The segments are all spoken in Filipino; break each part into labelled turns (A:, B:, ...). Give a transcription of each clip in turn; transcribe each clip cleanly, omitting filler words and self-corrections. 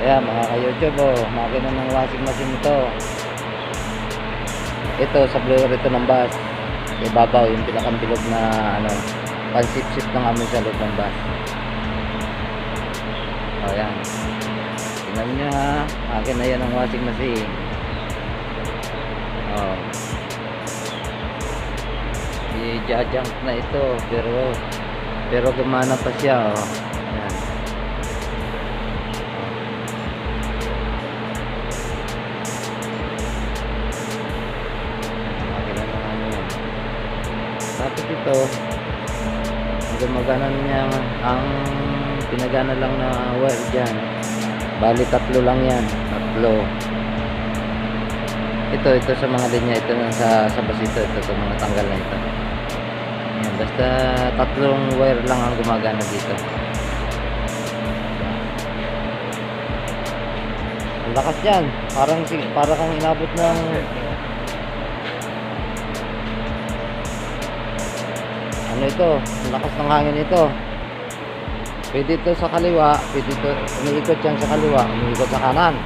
A: Ayan mga ka-YouTube, oh, makina ng washing machine ito. Ito sa blower ito ng bus. Ibabaw yung pinakang bilog na ano, pansip-sip ng amoy sa loob ng bus. O ayan, tingnan nyo ha, makina yan ng washing machine. Oh, i-junk na ito, pero gumana pa siya. Oh, ayan. Tapos ito, gumagana niya ang pinagana lang na wire dyan. Bali tatlo lang yan, tatlo. Ito sa mga linya, ito na sa bus ito sa mga tanggal na ito. Ayan, basta tatlong wire lang ang gumagana dito. Ang lakas yan, para kang inabot ng ano ito, ang lakas ng hangin ito. Pwede ito sa kaliwa, pwede ito, umiikot yan sa kaliwa, umiikot sa kanan.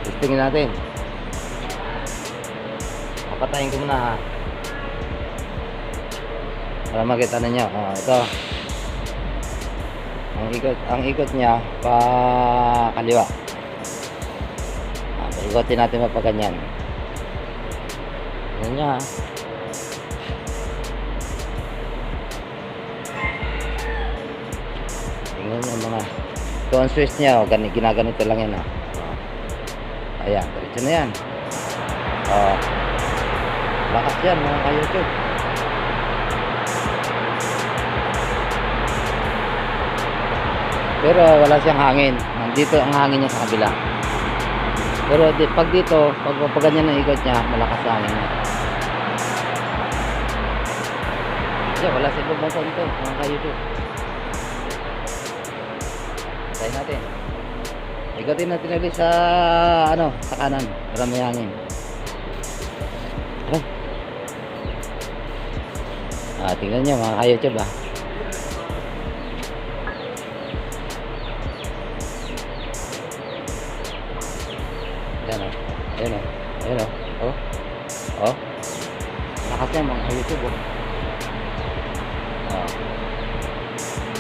A: Testingin natin. Papatayin ko muna ha, para makita ninyo. Ito ang ikot niya pa kaliwa. Ikotin natin pa ganyan. Yan niya ha. Tingnan nyo mga ito ang switch niya, oh, ginaganito lang yan. Ayan, diretso na yan. Lakas yan mga ka-YouTube. Pero wala siyang hangin. Nandito ang hangin niya sa kabila. Pero pag dito, pag ganyan ang ikot niya, malakas ang hangin niya. Kasi wala sa ibang bansa nito mga ka-YouTube. Tayo natin. Ikotin natin ulit sa ano, sa kanan para may hangin. Tingnan nyo mga ka-YouTube ha. Ayan o, ayan o, ayan o. Oh, lakas yan mga ka-YouTube o.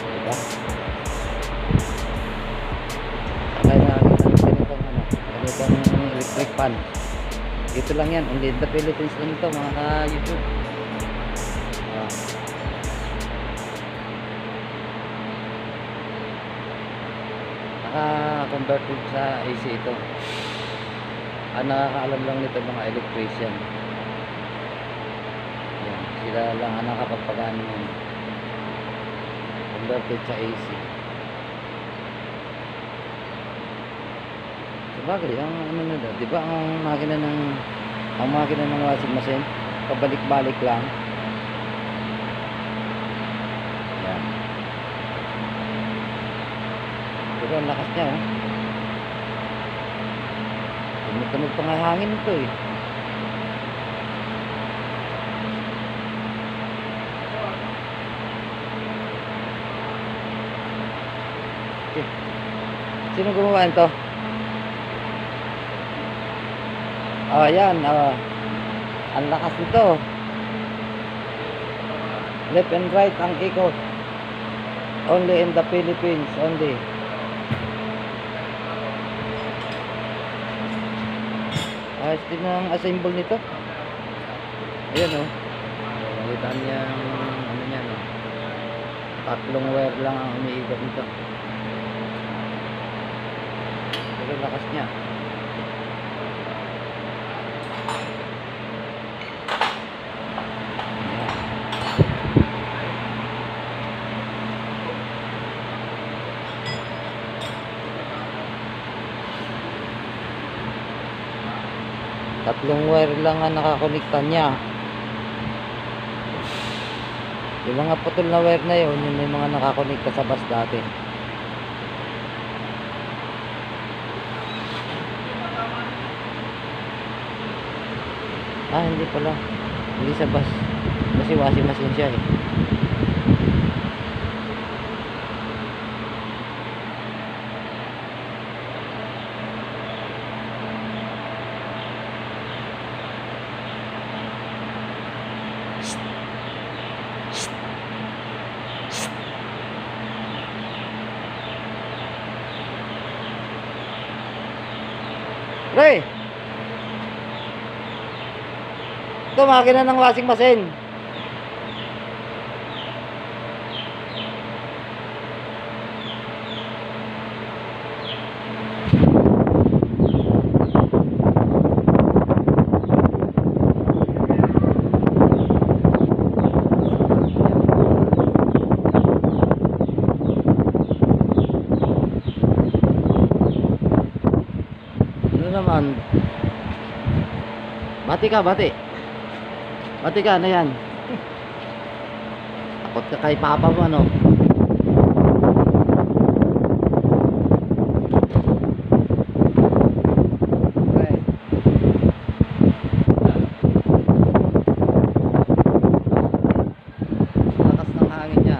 A: Diba? Sakay na ganitong electric fan. Dito lang yan, only in the Philippines lang ito mga ka-YouTube. Naka-converted sa AC ito. Ang nakakaalam lang nito mga electrician. Yan, sila lang ang nakapagpagana ng converted sa AC. Sabagay, ang ano na daw, di ba ang makina ng washing machine, pabalik-balik lang. Yan. Pero ang lakas niya, oh. Tumutulog pa nga hangin ito, eh. Okay. Sino gumawa ito? Ayan, ang lakas nito. Left and right ang ikot. Only in the Philippines, only. Ayos din ang assemble nito. Ayan o. Nakita niya ano niya, no? Tatlong wire lang ang umiikot nito. Pero lakas niya. Tatlong wire lang ang nakakonekta niya. Yung mga putol na wire na yun, yung may mga nakakonekta sa bus dati. Hindi pala. Hindi sa bus. Kasi washing machine siya eh. Pre! Ito, makina ng washing machine. Ano naman? Bati ka, bati. Bati ka, ano yan? Takot ka kay papa mo, ano? Pre. Lakas ng hangin niya.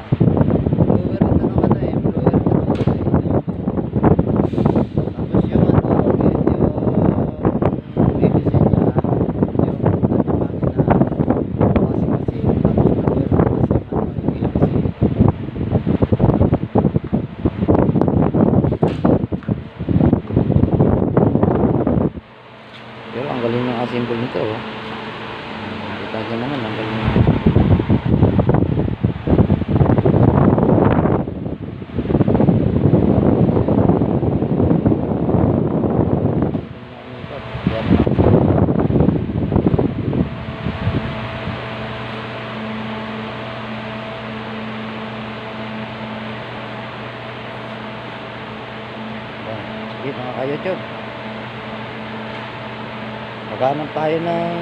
A: Blower ito ng ano eh. Blower ito ng ano eh. Tapos yung ano, yung BBC niya, yung kanyang makina, washing machine, tapos blower, tapos yung ano, yung BBC. Pero ang galing ng assemble nito, oh. Kita nyo naman, ang galing ng Sige mga ka-YouTube, maghanap tayo ng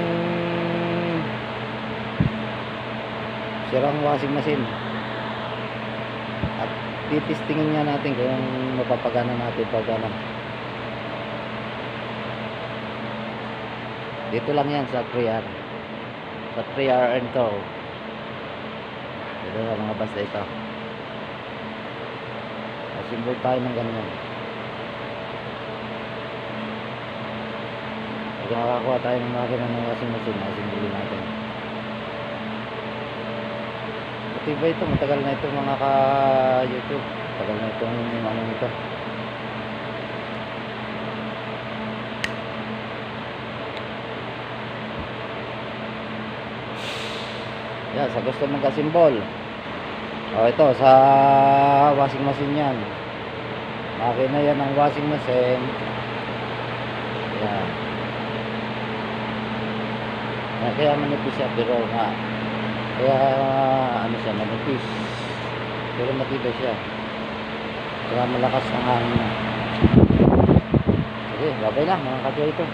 A: sirang washing machine at titistingin nga natin kung mapapagana natin pag ano. Dito lang yan sa 3R, sa 3R and Co. Dito sa mga basta ito, assemble tayo ng ganyan. Pag nakakakuha tayo ng makina ng washing machine, assemble natin. Matibay ito, matagal na ito mga ka-YouTube, matagal na itong ano nito. Yan, sa gusto mag-assemble, o ito sa washing machine yan, makina yan ang washing machine. Yan. Kaya manipis siya, pero nga kaya ano siya, manipis pero matibay siya, kaya malakas ang hangin. Sige, babay na mga ka-YouTube.